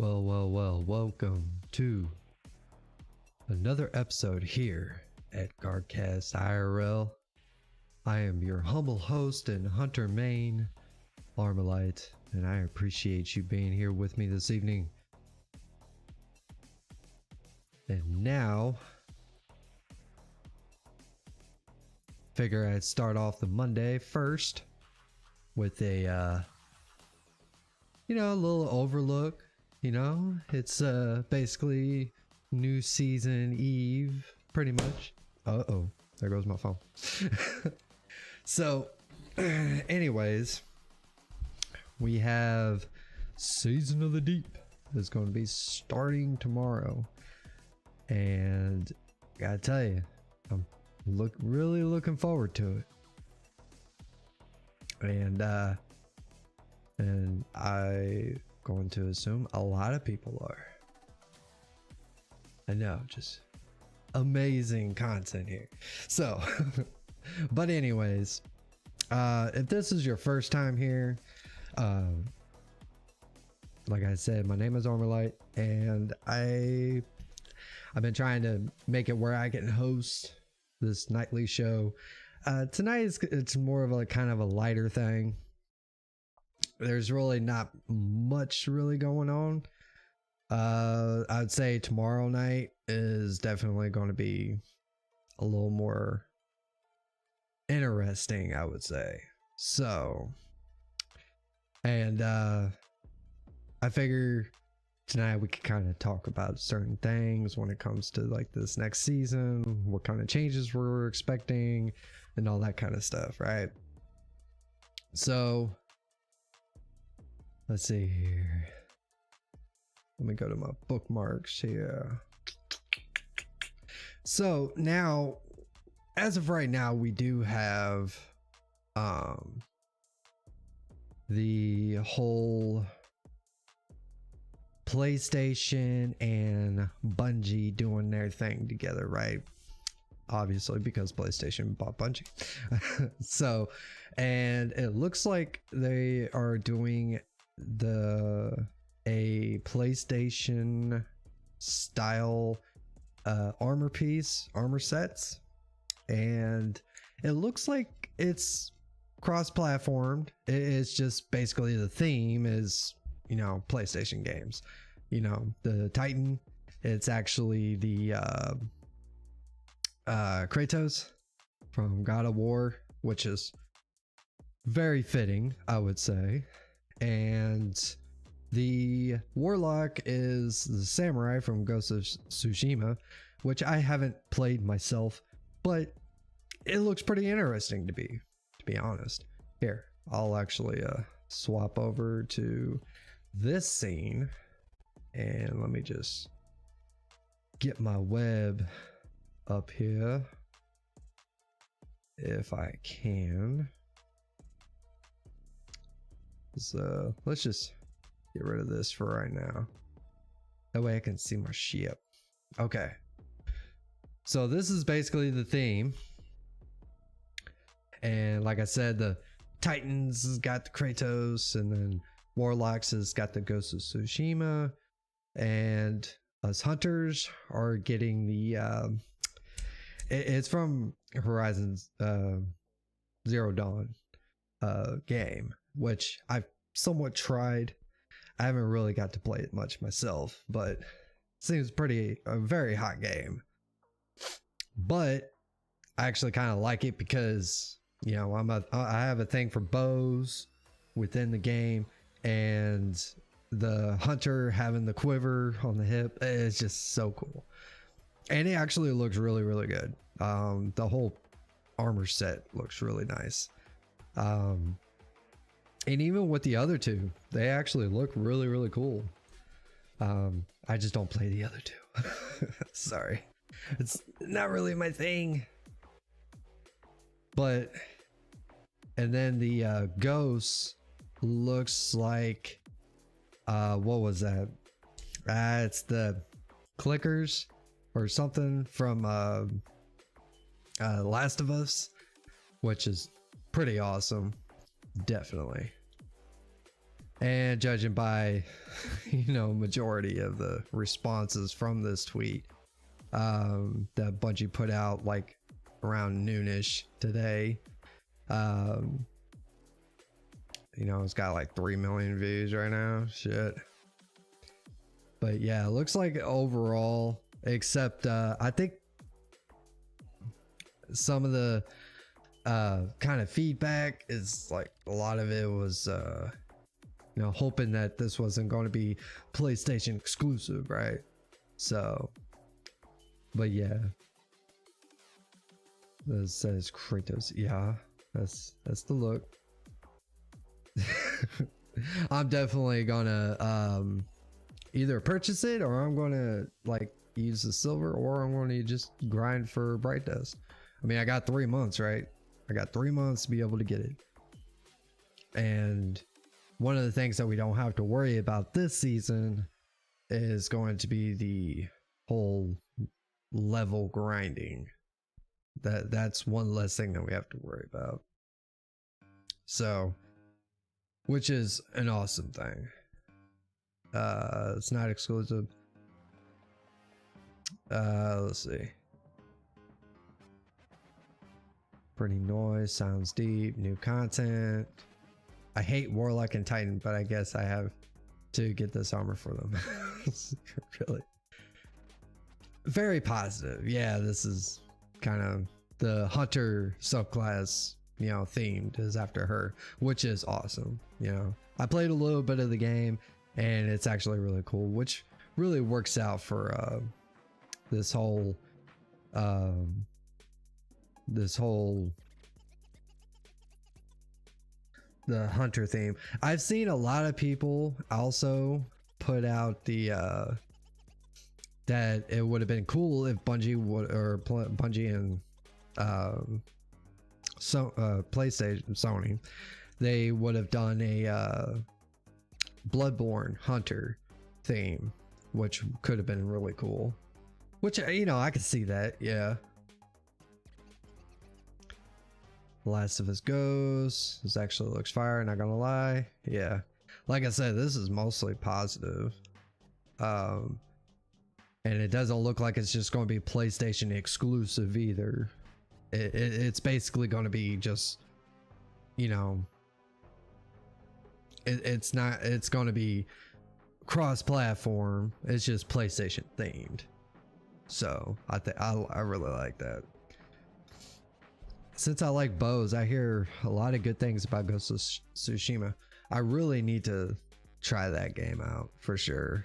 Well, welcome to another episode here at Guardcast IRL. I am your humble host and hunter main, Armalite, and I appreciate you being here with me this evening. And now, figure I'd start off the Monday first with a, little overlook. It's basically new season eve, pretty much. Uh-oh, there goes my phone. So, anyways, we have Season of the Deep is going to be starting tomorrow. And I gotta tell you, I'm really looking forward to it. And I going to assume a lot of people are. I know, just amazing content here. So, but anyways, if this is your first time here, like I said, my name is Armalite, and I've been trying to make it where I can host this nightly show. Tonight it's more of a kind of a lighter thing. There's really not much really going on. I'd say tomorrow night is definitely going to be a little more interesting, I would say. So, and I figure tonight we could kind of talk about certain things when it comes to like this next season, what kind of changes we're expecting, and all that kind of stuff, right? So let's see here. Let me go to my bookmarks here. So now, as of right now, we do have the whole PlayStation and Bungie doing their thing together, right? Obviously, because PlayStation bought Bungie. So, and it looks like they are doing a PlayStation style armor sets, and it looks like it's cross-platformed. It's just basically the theme is PlayStation games. The Titan, it's actually the Kratos from God of War, which is very fitting, I would say. And the Warlock is the Samurai from Ghost of Tsushima, which I haven't played myself, but it looks pretty interesting to be honest. Here, I'll actually swap over to this scene, and let me just get my web up here if I can. So let's just get rid of this for right now. That way I can see my ship. Okay. So this is basically the theme. And like I said, the Titans has got the Kratos, and then Warlocks has got the Ghost of Tsushima, and us hunters are getting the it's from Horizon Zero Dawn game, which I've somewhat tried. I haven't really got to play it much myself, but it seems a very hot game. But I actually kind of like it because I have a thing for bows within the game, and the hunter having the quiver on the hip is just so cool, and it actually looks really good. The whole armor set looks really nice. And even with the other two, they actually look really cool. I just don't play the other two. Sorry, it's not really my thing. But, and then the ghost looks like what was that? It's the clickers or something from Last of Us, which is pretty awesome. Definitely. And judging by, you know, majority of the responses from this tweet that Bungie put out like around noonish today, you know, it's got like 3 million views right now. Shit. But yeah, it looks like overall, except I think some of the kind of feedback is like a lot of it was you know, hoping that this wasn't going to be PlayStation exclusive, right? So, but yeah, this says Kratos. Yeah, that's the look. I'm definitely gonna either purchase it, or I'm gonna like use the silver, or I'm gonna just grind for Bright Dust. I mean, I got 3 months, right? I got 3 months to be able to get it. And one of the things that we don't have to worry about this season is going to be the whole level grinding. That's one less thing that we have to worry about. So, which is an awesome thing. It's not exclusive. Let's see. Pretty noise, sounds deep, new content. I hate Warlock and Titan, but I guess I have to get this armor for them. Really. Very positive. Yeah, this is kind of the hunter subclass, you know, themed is after her, which is awesome. You know, I played a little bit of the game and it's actually really cool, which really works out for this whole the hunter theme. I've seen a lot of people also put out the that it would have been cool if Bungie would, or Bungie and PlayStation, Sony, they would have done a Bloodborne hunter theme, which could have been really cool. Which, you know, I could see that. Yeah. Last of Us goes. This actually looks fire, not gonna lie. Yeah, like I said, this is mostly positive. And it doesn't look like it's just going to be PlayStation exclusive either. It's basically going to be just, you know, it's not, it's going to be cross-platform. It's just PlayStation themed. So I think I really like that. Since I like bows, I hear a lot of good things about Ghost of Tsushima. I really need to try that game out for sure.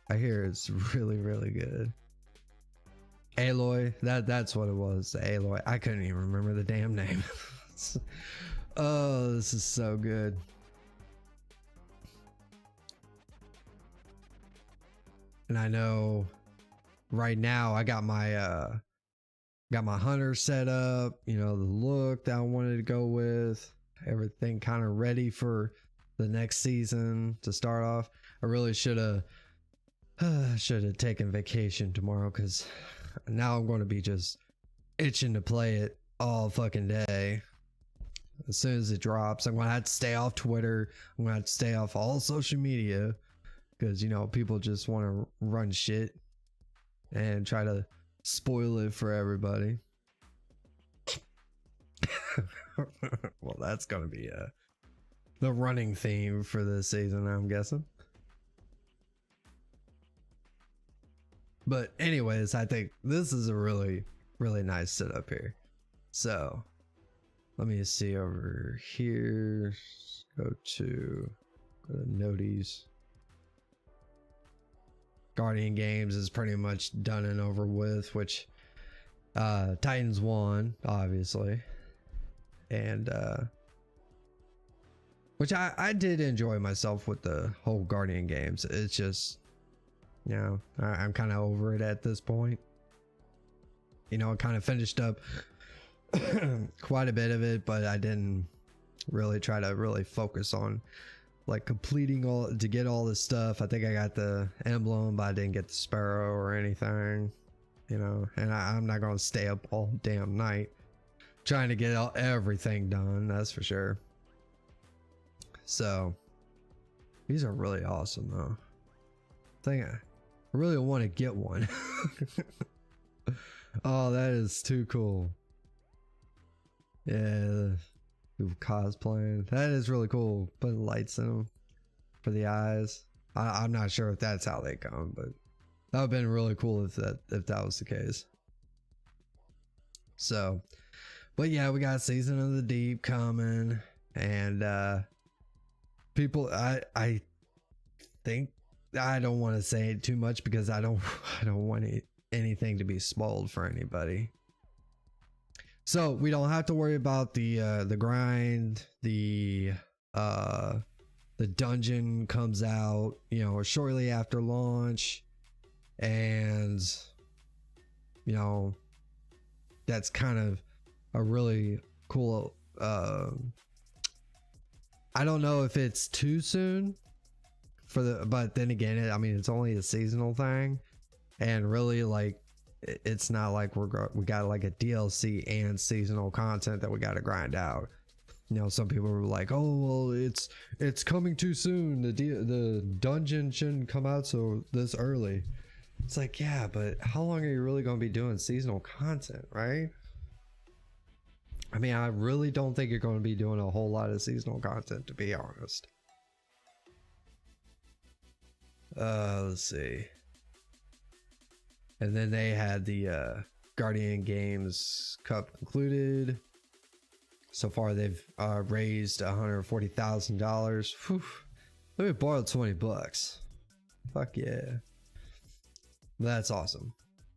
I hear it's really, really good. Aloy, that's what it was. Aloy. I couldn't even remember the damn name. Oh, this is so good. And I know right now I got my hunter set up, you know, the look that I wanted to go with, everything kind of ready for the next season to start off. I really should have taken vacation tomorrow, because now I'm going to be just itching to play it all fucking day. As soon as it drops, I'm going to have to stay off Twitter. I'm going to have to stay off all social media, because, you know, people just want to run shit and try to spoil it for everybody. Well, that's gonna be the running theme for this season, I'm guessing. But anyways, I think this is a really, really nice setup here. So let me see over here. Go to noties. Guardian Games is pretty much done and over with, which Titans won, obviously. And which I did enjoy myself with the whole Guardian Games. It's just, you know, I'm kind of over it at this point. You know, I kind of finished up quite a bit of it, but I didn't really try to really focus on like completing all to get all this stuff. I think I got the emblem, but I didn't get the sparrow or anything, you know. And I'm not gonna stay up all damn night trying to get everything done, that's for sure. So These are really awesome though. I really want to get one. Oh, that is too cool. Yeah, cosplaying. That is really cool. Putting lights in them for the eyes. I'm not sure if that's how they come, but that would have been really cool if that was the case. So, but yeah, we got Season of the Deep coming, and people, I think I don't want to say it too much because I don't want anything to be spoiled for anybody. So we don't have to worry about the grind. The dungeon comes out, you know, shortly after launch, and you know, that's kind of a really cool. I don't know if it's too soon for but then again, I mean, it's only a seasonal thing, and really, like, it's not like we got like a DLC and seasonal content that we got to grind out. You know, some people were like, "Oh, well, it's coming too soon. The dungeon shouldn't come out so this early." It's like, yeah, but how long are you really going to be doing seasonal content, right? I mean, I really don't think you're going to be doing a whole lot of seasonal content, to be honest. Let's see. And then they had the Guardian Games Cup concluded. So far, they've raised $140,000. Let me borrow $20. Fuck yeah. That's awesome.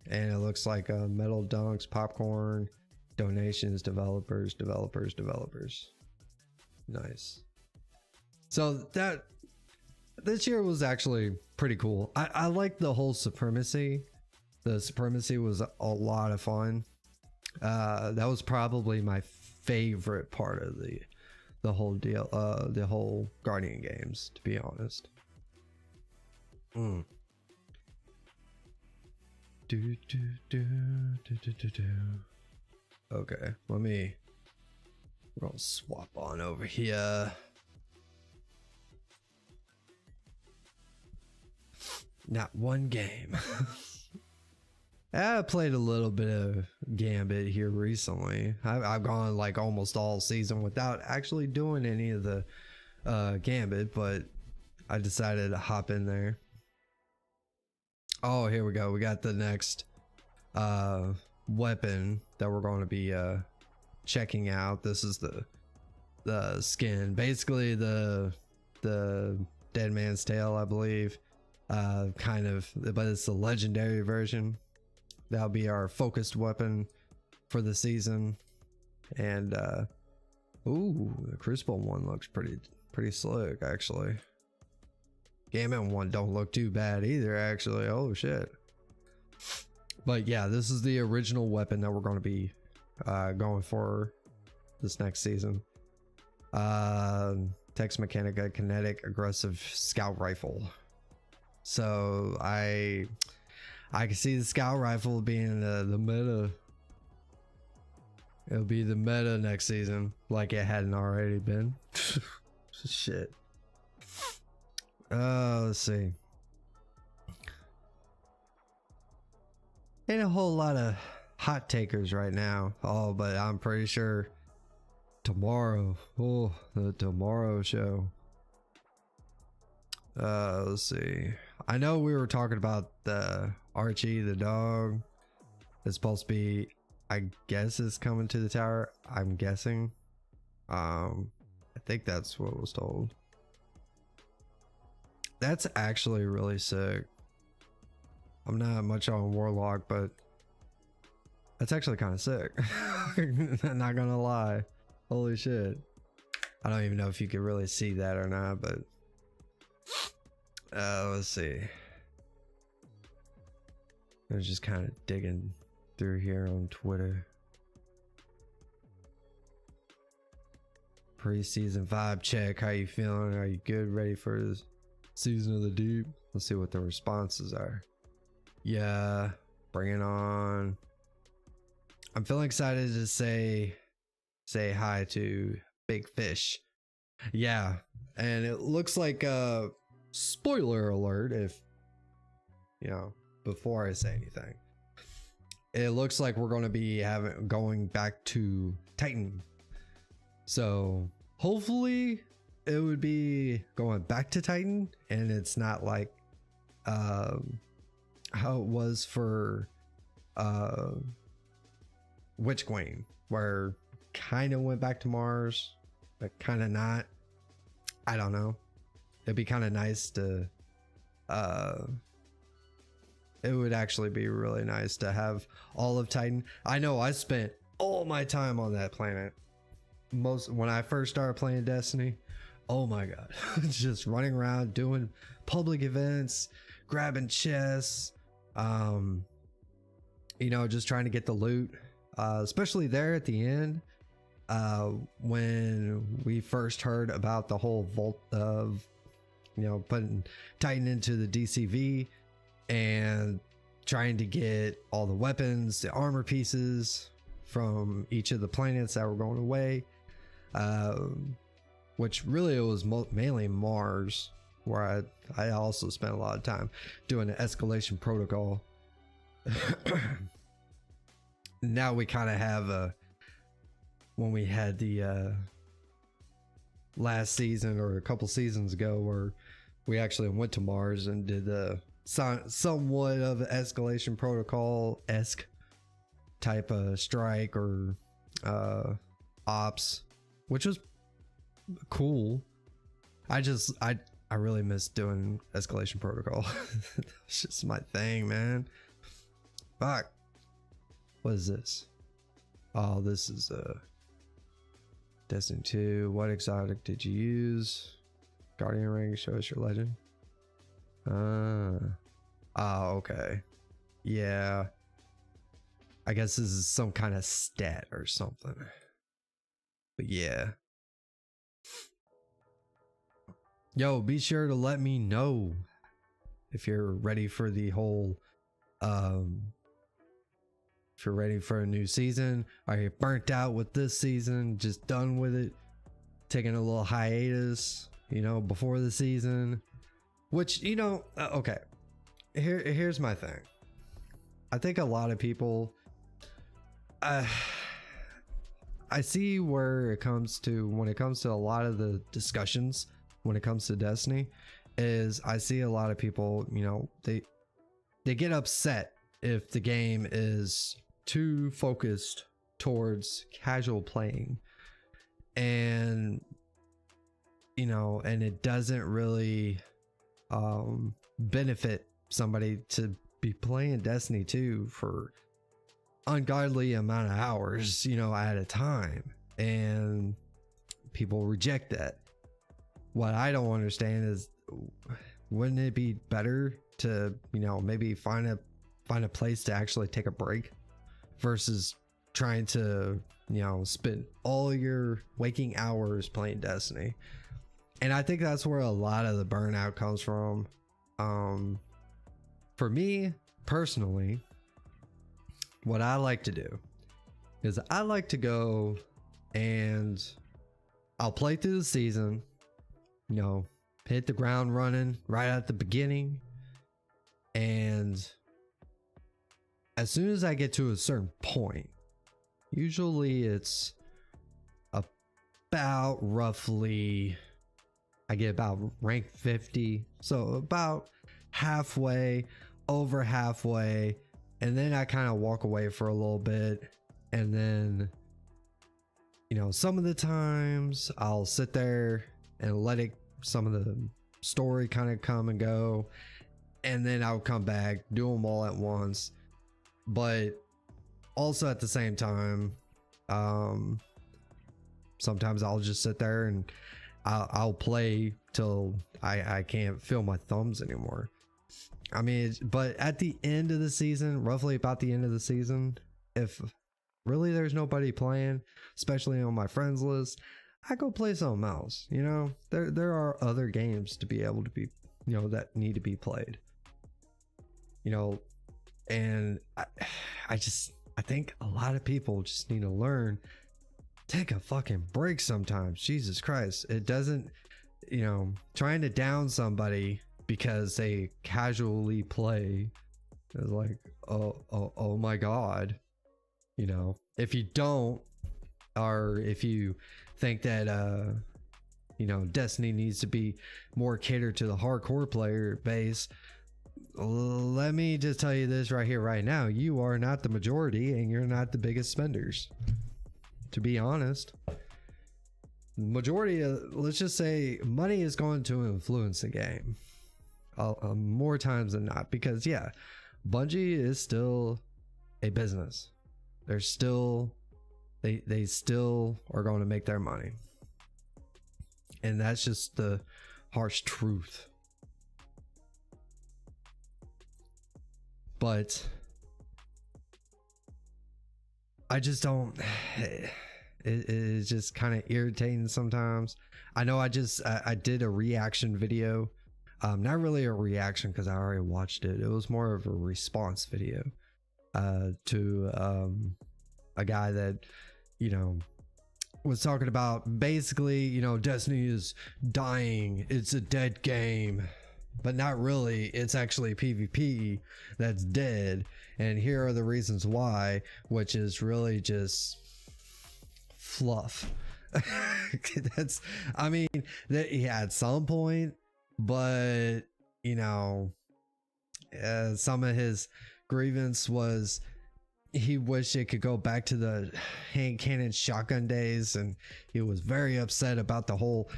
And it looks like metal dunks, popcorn, donations, developers. Nice. So this year was actually pretty cool. I like the whole Supremacy. The Supremacy was a lot of fun. That was probably my favorite part of the whole deal, the whole Guardian games, to be honest. Okay, we're gonna swap on over here. Not one game. I played a little bit of Gambit here recently. I've gone like almost all season without actually doing any of the Gambit, but I decided to hop in there. Oh, here we go. We got the next weapon that we're going to be checking out. This is the skin, basically the Dead Man's Tale, I believe. Kind of, but it's the legendary version. That'll be our focused weapon for the season. And ooh, the Crucible one looks pretty slick, actually. Gambit one don't look too bad either, actually. Oh shit. But yeah, this is the original weapon that we're going to be going for this next season. Tex Mechanica Kinetic Aggressive Scout Rifle. So I can see the Scout Rifle being the meta. It'll be the meta next season, like it hadn't already been. Shit. Let's see. Ain't a whole lot of hot takers right now. Oh, but I'm pretty sure tomorrow. Oh, the tomorrow show. Let's see. I know we were talking about the Archie, the dog. It's supposed to be, I guess it's coming to the tower. I'm guessing. I think that's what was told. That's actually really sick. I'm not much on Warlock, but that's actually kind of sick. Not gonna lie. Holy shit. I don't even know if you could really see that or not, but let's see. I was just kind of digging through here on Twitter. Preseason vibe check. How you feeling? Are you good? Ready for this Season of the Deep? Let's see what the responses are. Yeah, bring it on. I'm feeling excited to say hi to Big Fish. Yeah, and it looks like spoiler alert, if you know, before I say anything, it looks like we're going to be going back to Titan. So hopefully it would be going back to Titan, and it's not like how it was for Witch Queen, where kind of went back to Mars, but kind of not. I don't know. It'd be kind of nice to it would actually be really nice to have all of Titan. I know I spent all my time on that planet. When I first started playing Destiny, oh my god, just running around doing public events, grabbing chests, you know, just trying to get the loot, especially there at the end, when we first heard about the whole vault of, you know, putting Titan into the DCV and trying to get all the weapons, the armor pieces from each of the planets that were going away, which really it was mainly Mars, where I also spent a lot of time doing the escalation protocol. Now we kind of have when we had the last season or a couple seasons ago, where we actually went to Mars and did the somewhat of an escalation protocol-esque type of strike or ops, which was cool. I really miss doing escalation protocol. It's just my thing, man. Fuck. What is this? Oh, this is Destiny 2. What exotic did you use? Guardian ring, show us your legend. Okay. Yeah. I guess this is some kind of stat or something. But yeah. Yo, be sure to let me know if you're ready for the whole if you're ready for a new season. Are you burnt out with this season? Just done with it? Taking a little hiatus, you know, before the season? Which, you know, okay. Here's my thing. I think a lot of people, I see where it comes to, when it comes to a lot of the discussions, when it comes to Destiny, is I see a lot of people, you know, they get upset if the game is too focused towards casual playing, and you know, and it doesn't really benefit somebody to be playing Destiny 2 for ungodly amount of hours, you know, at a time, and people reject that. What I don't understand is, wouldn't it be better to, you know, maybe find a place to actually take a break versus trying to, you know, spend all your waking hours playing Destiny? And I think that's where a lot of the burnout comes from. For me personally, what I like to do is I like to go and I'll play through the season, you know, hit the ground running right at the beginning, and as soon as I get to a certain point, usually it's about roughly, I get about rank 50, so about halfway, over halfway, and then I kind of walk away for a little bit, and then, you know, some of the times I'll sit there and let some of the story kind of come and go, and then I'll come back, do them all at once. But also at the same time, sometimes I'll just sit there and I'll play till I can't feel my thumbs anymore. I mean, but at the end of the season, roughly about the end of the season, if really there's nobody playing, especially on my friends list, I go play something else. You know, there are other games to be able to be, you know, that need to be played, you know. And I think a lot of people just need to learn, take a fucking break sometimes. Jesus Christ. It doesn't, you know, trying to down somebody because they casually play. It's like, oh my god, you know, if you don't, or if you think that you know, Destiny needs to be more catered to the hardcore player base, let me just tell you this right here right now: you are not the majority and you're not the biggest spenders, to be honest. Majority of, let's just say, money is going to influence the game more times than not, because yeah, Bungie is still a business. They're still, they still are going to make their money, and that's just the harsh truth. But I just don't, it's just kind of irritating sometimes. I know I did a reaction video, not really a reaction because I already watched it. It was more of a response video to a guy that, you know, was talking about basically, you know, Destiny is dying, it's a dead game, but not really. It's actually PvP that's dead, and here are the reasons why, which is really just fluff. That's, I mean, that he had some point, but you know, some of his grievance was he wished it could go back to the hand cannon shotgun days, and he was very upset about the whole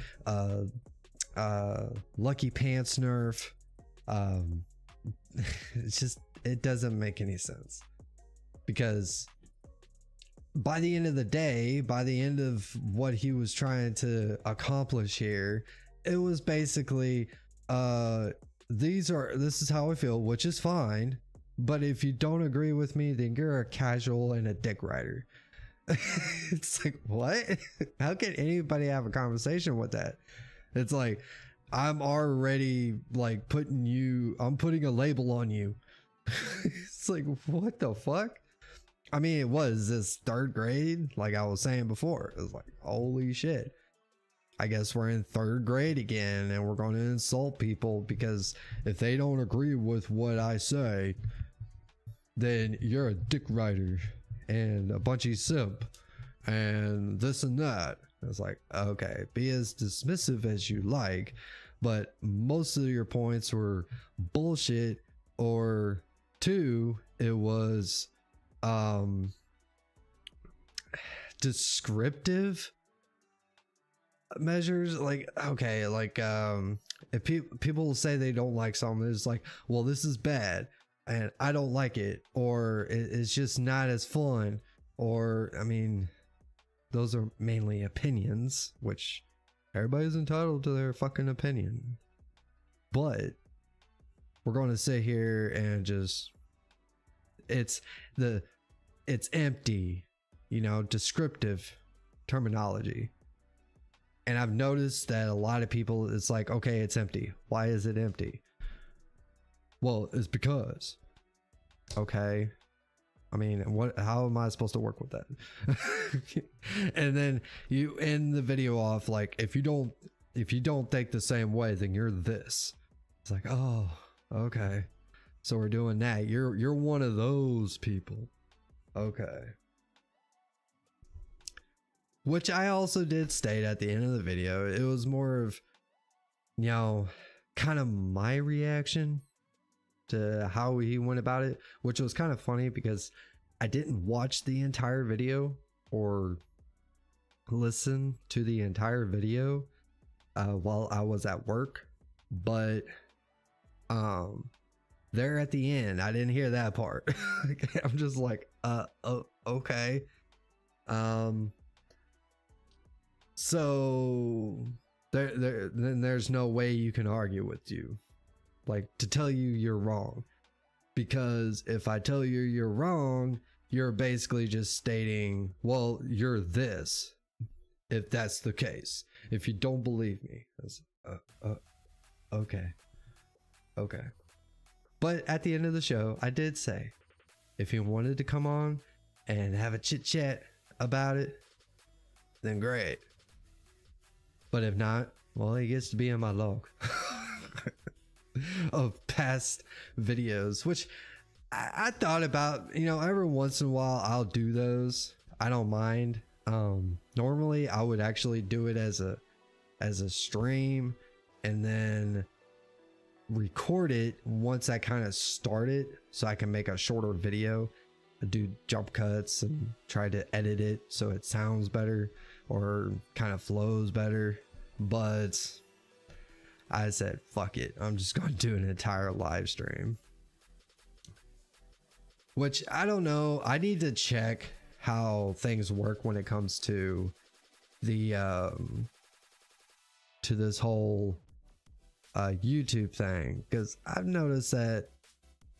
Lucky Pants nerf. It's just, it doesn't make any sense, because by the end of the day, by the end of what he was trying to accomplish here, it was basically this is how I feel, which is fine, but if you don't agree with me, then you're a casual and a dick rider. It's like, what? How can anybody have a conversation with that? It's like, I'm already like I'm putting a label on you. It's like, what the fuck? I mean, it was this third grade, like I was saying before. It was like, holy shit, I guess we're in third grade again, and we're going to insult people because if they don't agree with what I say, then you're a dick rider and a bunchy simp and this and that. It's like, okay, be as dismissive as you like, but most of your points were bullshit, or two, it was descriptive measures. Like, okay, like if people say they don't like something, it's like, well, this is bad and I don't like it, or it's just not as fun, or I mean, those are mainly opinions, which everybody's entitled to their fucking opinion, but we're going to sit here and just, it's empty, you know, descriptive terminology. And I've noticed that a lot of people, it's like, okay, it's empty. Why is it empty? Well, it's because, okay, I mean, how am I supposed to work with that? And then you end the video off like, if you don't think the same way, then you're this. It's like, oh, okay, so we're doing that. You're one of those people. Okay. Which I also did state at the end of the video. It was more of, you know, kind of my reaction to how he went about it, which was kind of funny because I didn't watch the entire video or listen to the entire video while I was at work, but there at the end, I didn't hear that part. I'm just like, oh, okay. So then there's no way you can argue with you, like, to tell you you're wrong, because if I tell you you're wrong, you're basically just stating, well, you're this, if that's the case. If you don't believe me, that's, okay. But at the end of the show, I did say, if you wanted to come on and have a chit chat about it, then great. But if not, well, he gets to be in my log. of past videos, which I thought about, you know, every once in a while I'll do those. I don't mind. Normally I would actually do it as a stream and then record it once I kind of start it so I can make a shorter video. I do jump cuts and try to edit it so it sounds better or kind of flows better. But I said, fuck it. I'm just going to do an entire live stream. Which I don't know. I need to check how things work when it comes to the to this whole YouTube thing, because I've noticed that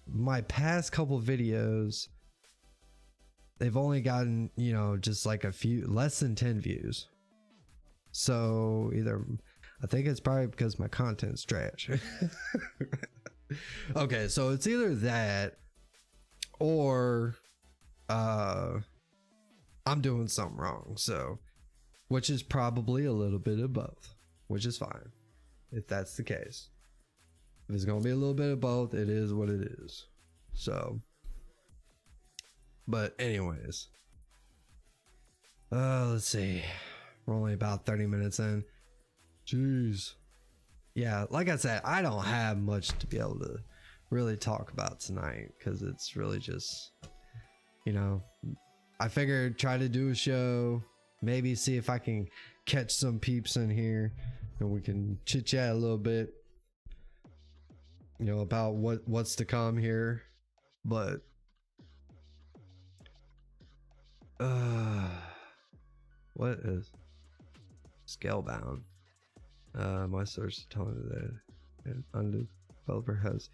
my past couple videos, they've only gotten, you know, just like a few, less than 10 views. So either, I think it's probably because my content's trash. Okay, so it's either that or I'm doing something wrong. So, which is probably a little bit of both, which is fine if that's the case. If it's gonna be a little bit of both, it is what it is. So, but anyways, let's see, we're only about 30 minutes in. Jeez. Yeah, like I said, I don't have much to be able to really talk about tonight, because it's really just, you know, I figured try to do a show, maybe see if I can catch some peeps in here and we can chit chat a little bit, you know, about what's to come here. But what is Scalebound? My source is telling me that an undeveloper has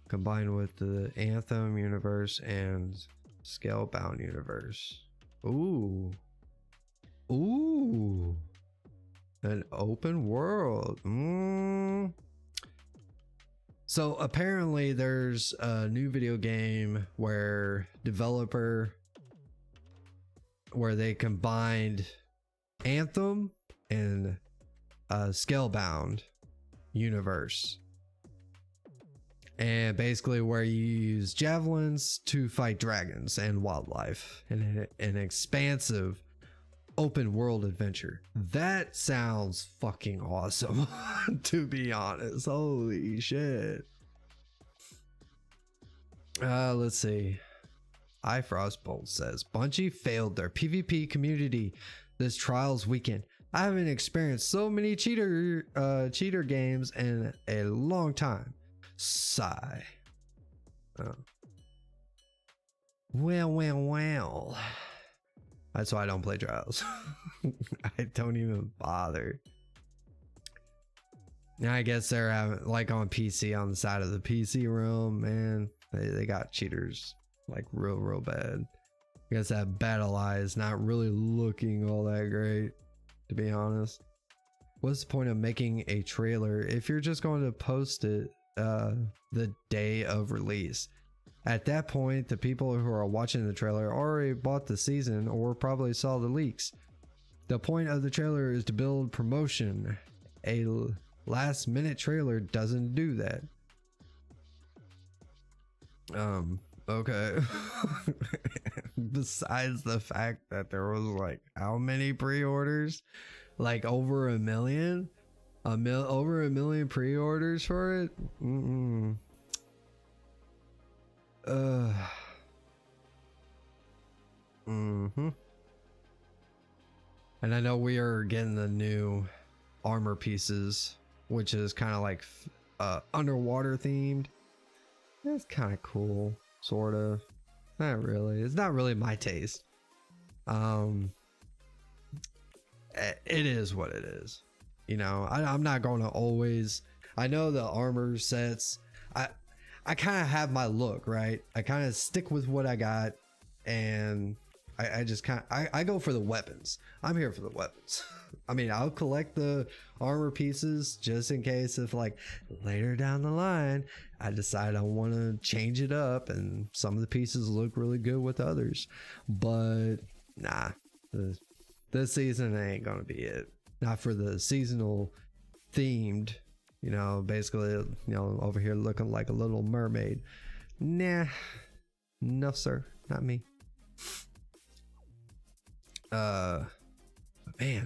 combined with the Anthem universe and Scalebound universe. Ooh, an open world. So apparently there's a new video game where they combined Anthem and Scalebound universe, and basically where you use javelins to fight dragons and wildlife in an expansive open world adventure. That sounds fucking awesome. To be honest, holy shit. Let's see. iFrostbolt says Bungie failed their PvP community this trials weekend. I haven't experienced so many cheater games in a long time. Sigh. Well. That's why I don't play trials. I don't even bother. Now I guess they're having, like, on PC, on the side of the PC room, man, they got cheaters like real bad. I guess that Battle Eye is not really looking all that great, to be honest. What's the point of making a trailer if you're just going to post it the day of release? At that point, the people who are watching the trailer already bought the season or probably saw the leaks. The point of the trailer is to build promotion. A last minute trailer doesn't do that. Okay. Besides the fact that there was, like, how many pre-orders? Like over a million? Over a million pre-orders for it? And I know we are getting the new armor pieces, which is kind of like underwater themed. That's kind of cool, sort of. Not really. It's not really my taste. It is what it is. You know, I'm not going to always. I know the armor sets. I kind of have my look, right? I kind of stick with what I got, and I just kind of I go for the weapons. I'm here for the weapons. I mean, I'll collect the armor pieces just in case if, like, later down the line I decide I want to change it up and some of the pieces look really good with others. But nah, this season ain't gonna be it. Not for the seasonal themed, You know, basically, you know, over here looking like a little mermaid. Nah, no sir, not me. Man,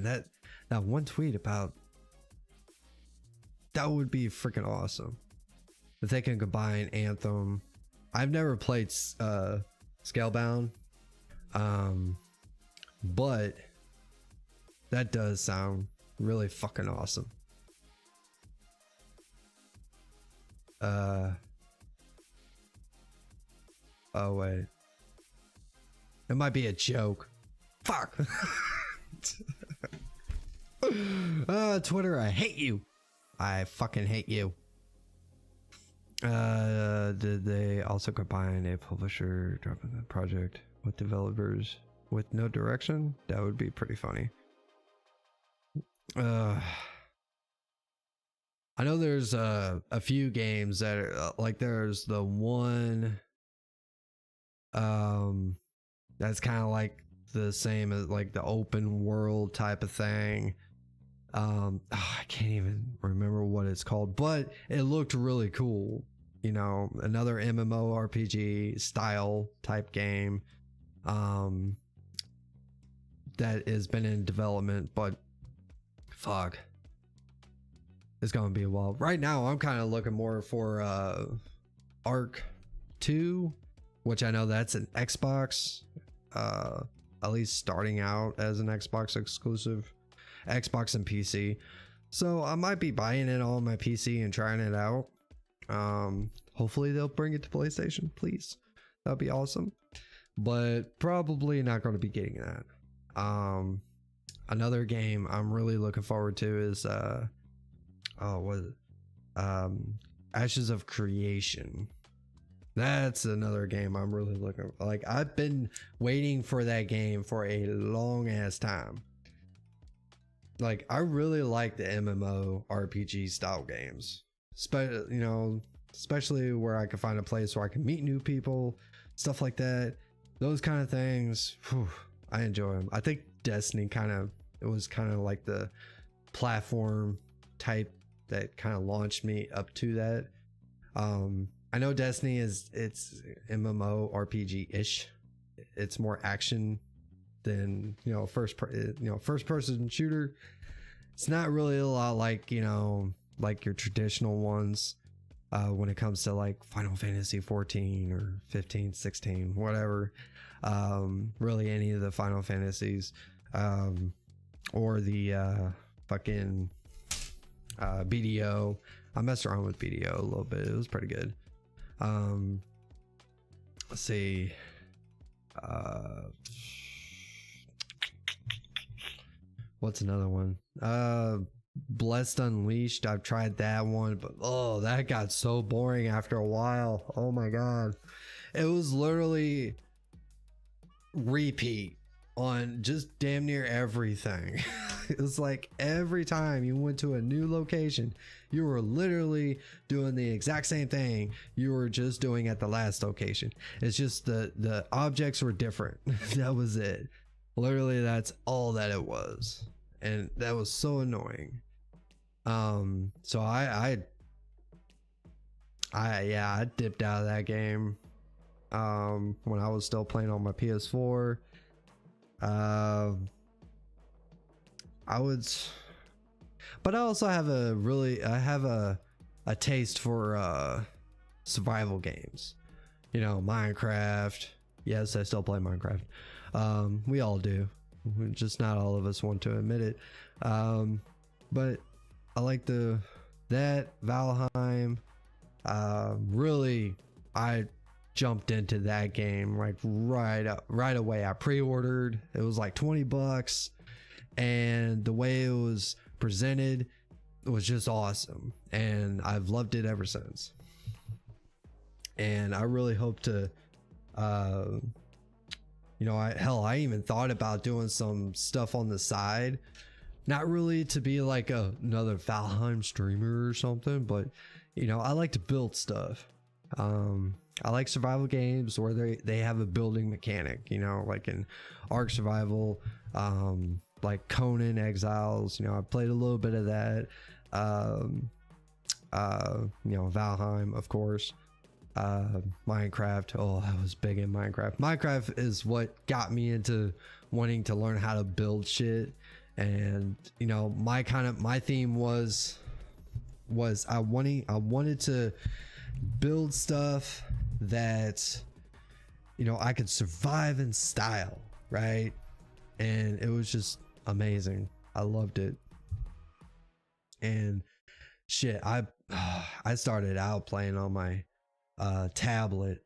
that one tweet about that would be freaking awesome if they can combine Anthem. I've never played Scalebound, but that does sound really fucking awesome. Oh wait, it might be a joke. Fuck. Twitter, I hate you. I fucking hate you. Did they also combine a publisher dropping the project with developers with no direction? That would be pretty funny. I know there's a few games that are like, there's the one that's kind of like the same as like the open world type of thing. I can't even remember what it's called, but it looked really cool. You know, another MMORPG style type game that has been in development, but fuck, it's gonna be a while. Right now I'm kind of looking more for Arc 2, which I know that's an Xbox, at least starting out as an Xbox exclusive, Xbox and PC. So I might be buying it on my PC and trying it out. Hopefully they'll bring it to PlayStation, please. That'd be awesome. But probably not going to be getting that. Another game I'm really looking forward to is Ashes of Creation. That's another game I'm really looking for. Like, I've been waiting for that game for a long ass time. Like, I really like the MMO RPG style games. You know, especially where I can find a place where I can meet new people, stuff like that. Those kind of things, whew, I enjoy them. I think Destiny it was kind of like the platform type that kind of launched me up to that. I know Destiny it's MMO RPG ish. It's more action than, you know, first person shooter. It's not really a lot like, you know, like your traditional ones when it comes to like Final Fantasy 14 or 15, 16, whatever. Really any of the Final Fantasies, or the fucking BDO. I messed around with BDO a little bit. It was pretty good. Let's see. What's another one? Blessed Unleashed. I've tried that one, but oh, that got so boring after a while. Oh my god. It was literally repeat on just damn near everything. It was like every time you went to a new location, you were literally doing the exact same thing you were just doing at the last location. It's just the objects were different. That was it. Literally, that's all that it was, and that was so annoying. So I dipped out of that game when I was still playing on my PS4. But I also have a taste for survival games. You know, Minecraft. Yes, I still play Minecraft. We all do. Just not all of us want to admit it. But I like that Valheim. Really, I jumped into that game like right away. I pre-ordered. It was like $20, and the way it was presented was just awesome, and I've loved it ever since. And I really hope to you know, I even thought about doing some stuff on the side, not really to be like another Valheim streamer or something, but you know, I like to build stuff. I like survival games where they have a building mechanic, you know, like in Ark Survival, like Conan Exiles. You know, I played a little bit of that. Valheim, of course. Minecraft. Oh, I was big in Minecraft. Minecraft is what got me into wanting to learn how to build shit. And my theme was I wanted to build stuff that I could survive in style, right? And it was just amazing. I loved it. And shit, I started out playing on my tablet,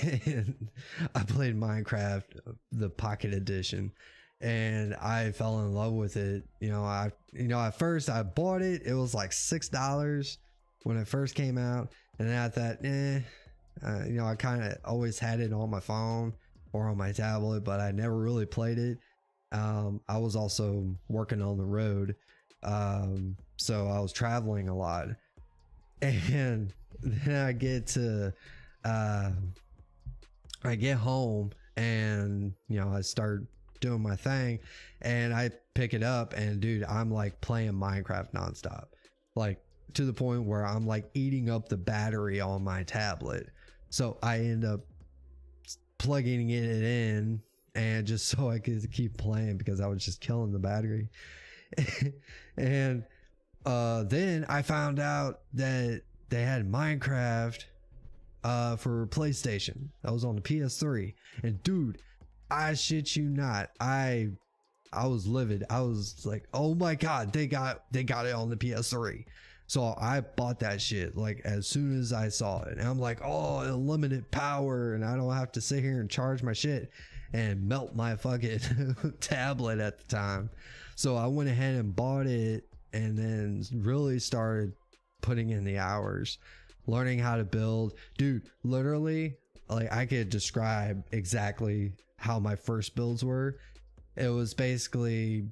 and I played Minecraft, the Pocket Edition, and I fell in love with it. At first I bought it. It was like $6 when it first came out, and then I thought, I kind of always had it on my phone or on my tablet, but I never really played it. I was also working on the road, so I was traveling a lot, and then I get home, and I start doing my thing, and I pick it up, and dude, I'm like playing Minecraft nonstop, like to the point where I'm like eating up the battery on my tablet. So I end up plugging it in, and just so I could keep playing, because I was just killing the battery. And then I found out that they had Minecraft for PlayStation. That was on the PS3, and dude, I shit you not, I was livid. I was like, oh my god, they got it on the PS3. So I bought that shit like as soon as I saw it, and I'm like, oh, unlimited power, and I don't have to sit here and charge my shit and melt my fucking tablet at the time. So I went ahead and bought it, and then really started putting in the hours, learning how to build. Dude, literally, like, I could describe exactly how my first builds were. It was basically,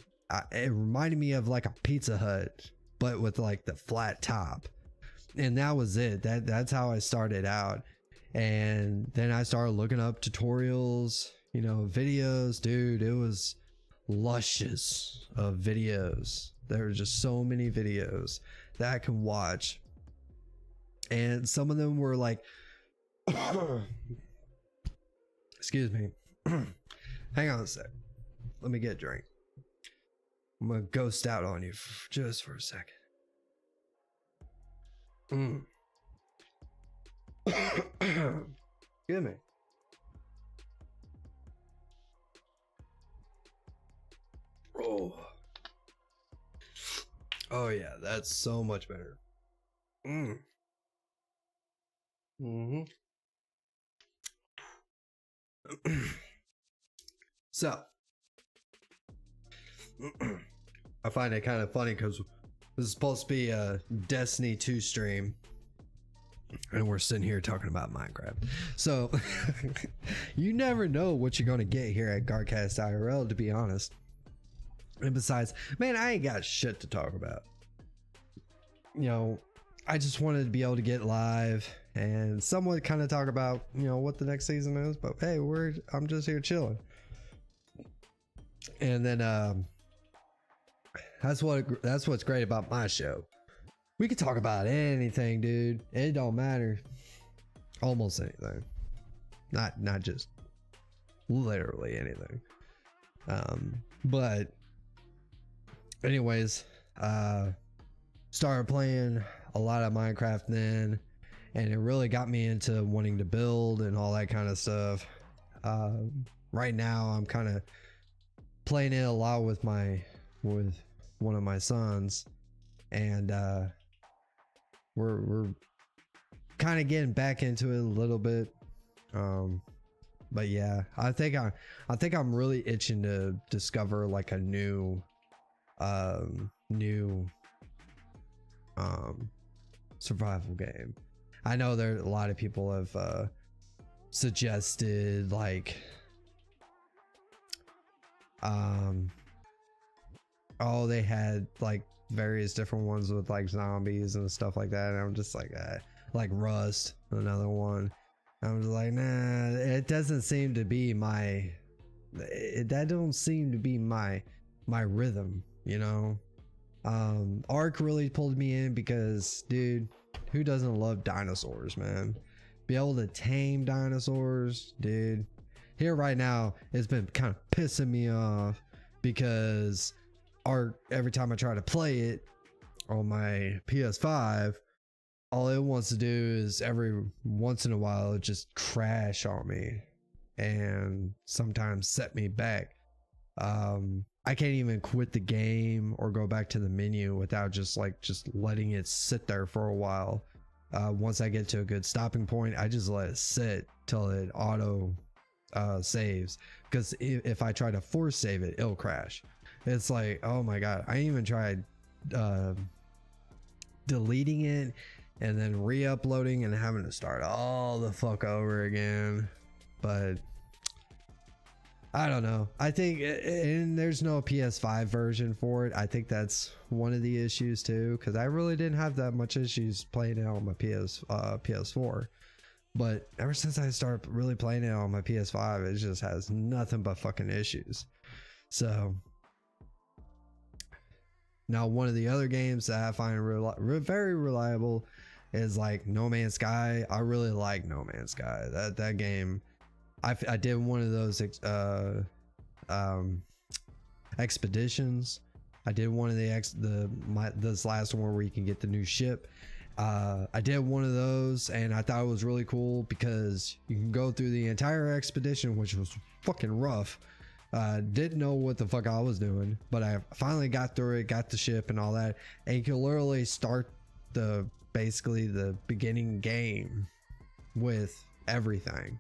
it reminded me of like a Pizza Hut, but with like the flat top, and that was it. That's how I started out. And then I started looking up tutorials, videos. Dude, it was luscious of videos. There were just so many videos that I can watch, and some of them were like excuse me. Hang on a sec, let me get a drink. I'm gonna ghost out on you just for a second. Excuse me. Oh yeah, that's so much better. So I find it kind of funny because this is supposed to be a Destiny 2 stream, and we're sitting here talking about Minecraft. So you never know what you're gonna get here at Garcast IRL, to be honest. And besides, man, I ain't got shit to talk about. I just wanted to be able to get live and somewhat kind of talk about what the next season is. But hey, I'm just here chilling. And then that's what's great about my show. We can talk about anything, dude. It don't matter. Almost anything. Not just literally anything. But anyways, started playing a lot of Minecraft then, and it really got me into wanting to build and all that kind of stuff. Right now I'm kind of playing it a lot with one of my sons, and we're kind of getting back into it a little bit. But yeah, I think I'm really itching to discover like a new survival game. I know there a lot of people have suggested like they had like various different ones with like zombies and stuff like that, and I'm just like Rust, another one. I'm just like, nah, it doesn't seem to be that don't seem to be my rhythm, Ark really pulled me in because, dude, who doesn't love dinosaurs, man? Be able to tame dinosaurs, dude. Here right now, it's been kind of pissing me off because Ark, every time I try to play it on my PS5, all it wants to do is every once in a while it just crash on me and sometimes set me back. I can't even quit the game or go back to the menu without just letting it sit there for a while. Once I get to a good stopping point, I just let it sit till it auto saves, because if I try to force save it, it'll crash. It's like, oh my god, I even tried deleting it and then re-uploading and having to start all the fuck over again. But I don't know. I think, and there's no PS5 version for it. I think that's one of the issues too, because I really didn't have that much issues playing it on my PS4. But ever since I started really playing it on my PS5, it just has nothing but fucking issues. So now one of the other games that I find very reliable is like No Man's Sky. I really like No Man's Sky. That game, I did one of those expeditions. I did one of this last one where you can get the new ship. I did one of those and I thought it was really cool because you can go through the entire expedition, which was fucking rough. Didn't know what the fuck I was doing, but I finally got through it, got the ship and all that, and you can literally start basically the beginning game with everything.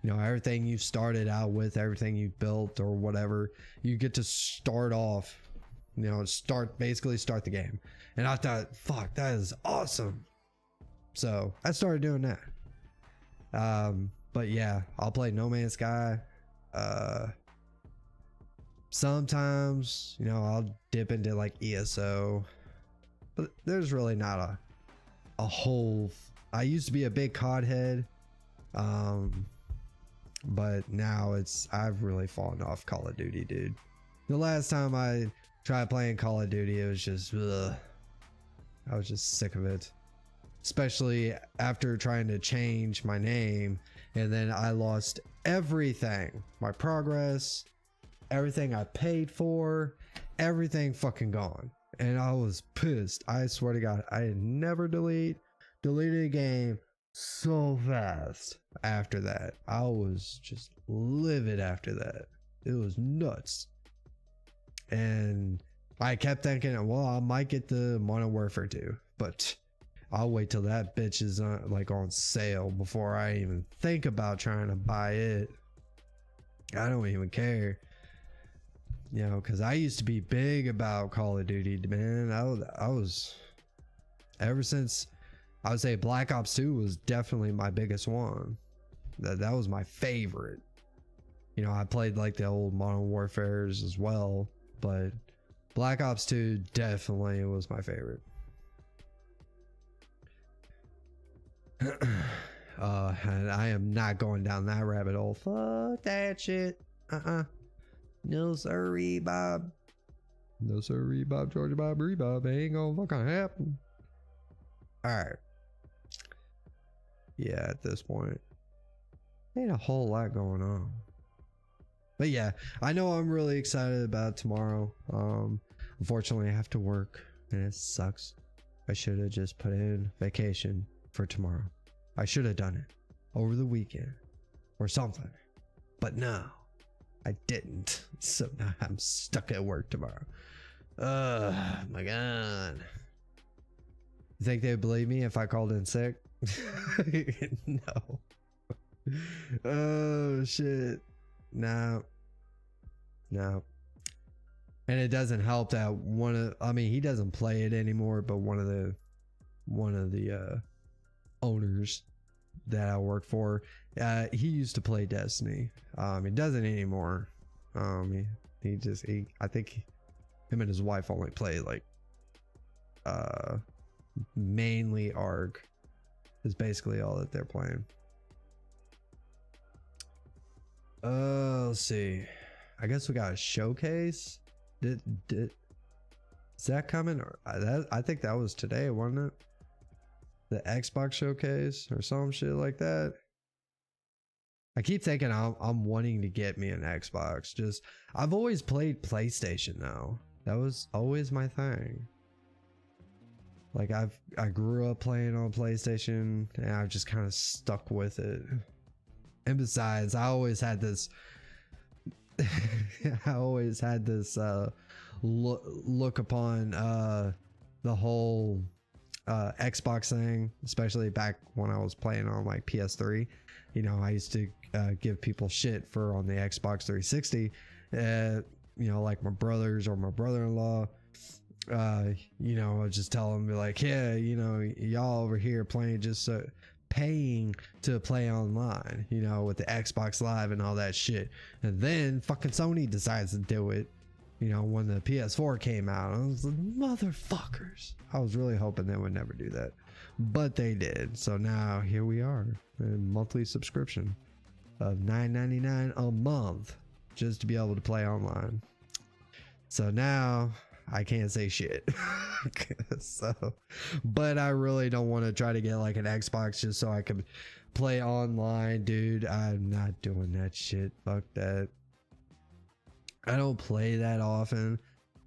You know, everything you started out with, everything you built or whatever, you get to start off, you know, basically start the game. And I thought, fuck, that is awesome. So I started doing that. But yeah, I'll play No Man's Sky. Sometimes, you know, I'll dip into like ESO, but there's really not a whole. I used to be a big COD head, but now I've really fallen off Call of Duty, dude. The last time I tried playing Call of Duty, it was just, ugh. I was just sick of it, especially after trying to change my name, and then I lost everything, my progress, everything I paid for, everything fucking gone. And I was pissed. I swear to God, I had never deleted a game so fast after that. I was just livid after that. It was nuts. And I kept thinking, well, I might get the Modern Warfare 2, but I'll wait till that bitch is on sale before I even think about trying to buy it. I don't even care. You know, because I used to be big about Call of Duty, man. I was, ever since, I would say Black Ops 2 was definitely my biggest one. That was my favorite. You know, I played like the old Modern Warfares as well, but Black Ops 2 definitely was my favorite. And I am not going down that rabbit hole. Fuck that shit. No sirree, Bob. No sirree, Bob, Georgia Bob, Rebob. Ain't gonna fucking happen. Alright. Yeah, at this point, ain't a whole lot going on. But yeah, I know I'm really excited about tomorrow. Unfortunately, I have to work and it sucks. I should have just put in vacation for tomorrow. I should have done it over the weekend or something. But no, I didn't. So now I'm stuck at work tomorrow. My God. You think they'd believe me if I called in sick? No. Oh shit. No. And it doesn't help that he doesn't play it anymore, but one of the owners that I work for, he used to play Destiny. He doesn't anymore. I think him and his wife only play like mainly ARG is basically all that they're playing. Let's see. I guess we got a showcase. Is that coming? Or I think that was today, wasn't it? The Xbox showcase or some shit like that. I keep thinking I'm wanting to get me an Xbox. Just I've always played PlayStation though. That was always my thing. Like I grew up playing on PlayStation and I've just kind of stuck with it. And besides, I always had this look upon the whole Xbox thing, especially back when I was playing on like PS3. You know, I used to give people shit for on the Xbox 360. You know, like my brothers or my brother-in-law. You know, I just tell them, be like, yeah, you know, y'all over here playing just paying to play online, you know, with the Xbox Live and all that shit. And then fucking Sony decides to do it, you know, when the PS4 came out. I was like, motherfuckers. I was really hoping they would never do that, but they did. So now here we are, a monthly subscription of $9.99 a month just to be able to play online. So now I can't say shit. So, but I really don't want to try to get like an Xbox just so I can play online, dude. I'm not doing that shit. Fuck that. I don't play that often.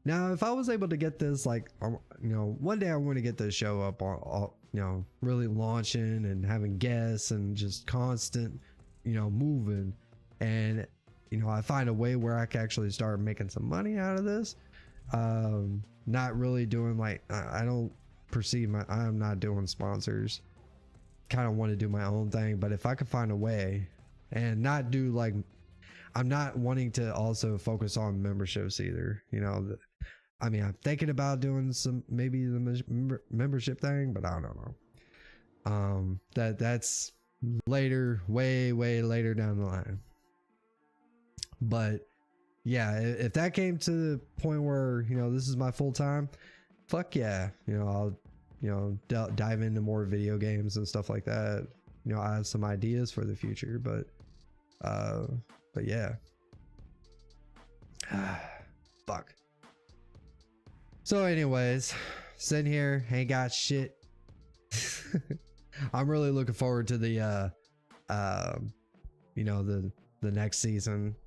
Now, if I was able to get this, like, you know, one day I want to get this show up on, you know, really launching and having guests and just constant, you know, moving. And, you know, I find a way where I can actually start making some money out of this. Not really doing like, I don't perceive I'm not doing sponsors. Kind of want to do my own thing, but if I could find a way and not do like, I'm not wanting to also focus on memberships either. You know, I mean, I'm thinking about doing some, maybe the membership thing, but I don't know. That's later, way later down the line. But yeah, if that came to the point where, you know, this is my full time, fuck yeah, you know, I'll, you know, dive into more video games and stuff like that. You know, I have some ideas for the future, but yeah. Fuck. So anyways, sitting here, ain't got shit. I'm really looking forward to the you know, the next season.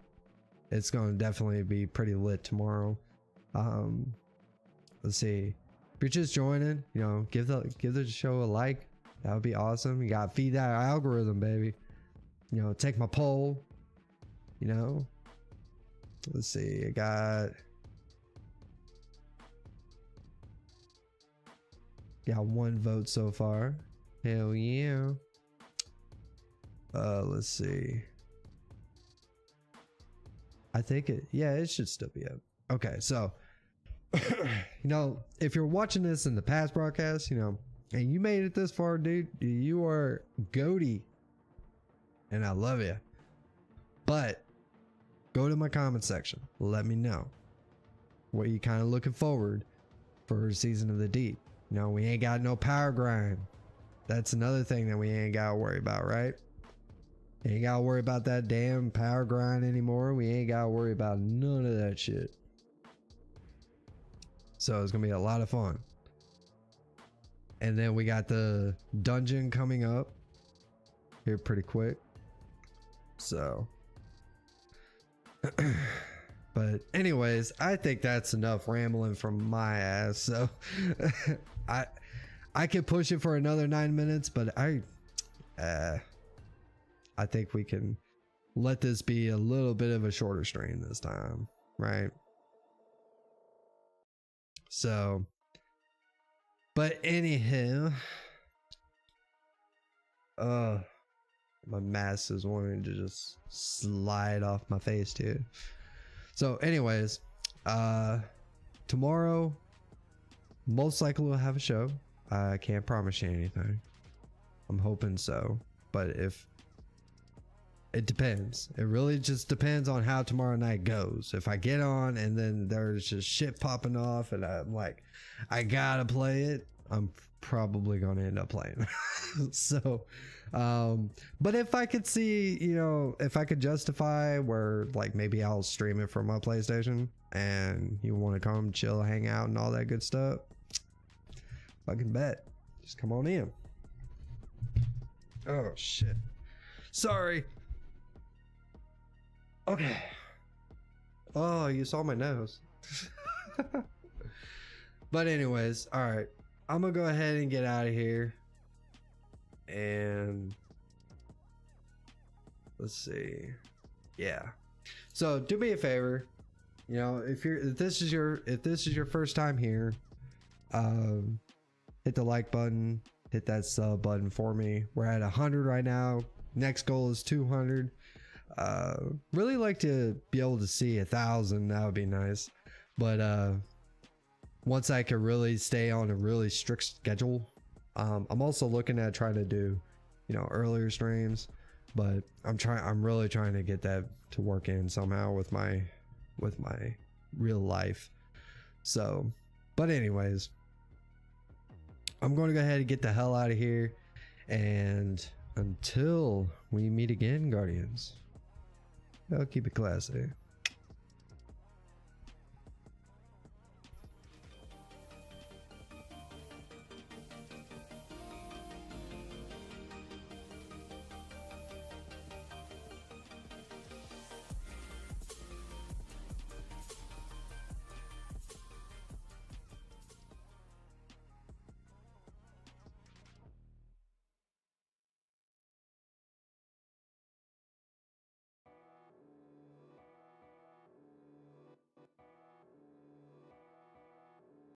It's going to definitely be pretty lit tomorrow. Let's see. If you're just joining, you know, give the show a like. That would be awesome. You got to feed that algorithm, baby. You know, take my poll. You know, let's see. I got one vote so far. Hell yeah. Let's see. I think it should still be up. Okay, so you know, if you're watching this in the past broadcast, you know, and you made it this far, dude, you are goaty, and I love you. But go to my comment section. Let me know what you kind of looking forward for Season of the Deep. You know, we ain't got no power grind. That's another thing that we ain't got to worry about, right? Ain't gotta worry about that damn power grind anymore. We ain't gotta worry about none of that shit. So it's gonna be a lot of fun. And then we got the dungeon coming up here pretty quick. So but anyways, I think that's enough rambling from my ass. So I could push it for another 9 minutes, but I think we can let this be a little bit of a shorter stream this time, right? So, but anyhow, my mask is wanting to just slide off my face too. So anyways, tomorrow, most likely we'll have a show. I can't promise you anything. I'm hoping so, but if it depends. It really just depends on how tomorrow night goes. If I get on and then there's just shit popping off and I'm like, I gotta play it, I'm probably going to end up playing. So, but if I could see, you know, if I could justify where like maybe I'll stream it from my PlayStation and you want to come chill, hang out and all that good stuff, fucking bet. Just come on in. Oh shit. Sorry. Okay. Oh, you saw my nose. But anyways, all right. I'm gonna go ahead and get out of here. And let's see. Yeah. So do me a favor. You know, if this is your first time here, hit the like button, hit that sub button for me. We're at 100 right now. Next goal is 200. Really like to be able to see 1,000. That would be nice. But once I can really stay on a really strict schedule, I'm also looking at trying to do, you know, earlier streams, but I'm really trying to get that to work in somehow with my real life. So, but anyways, I'm going to go ahead and get the hell out of here, and until we meet again, Guardians, I'll keep it classy.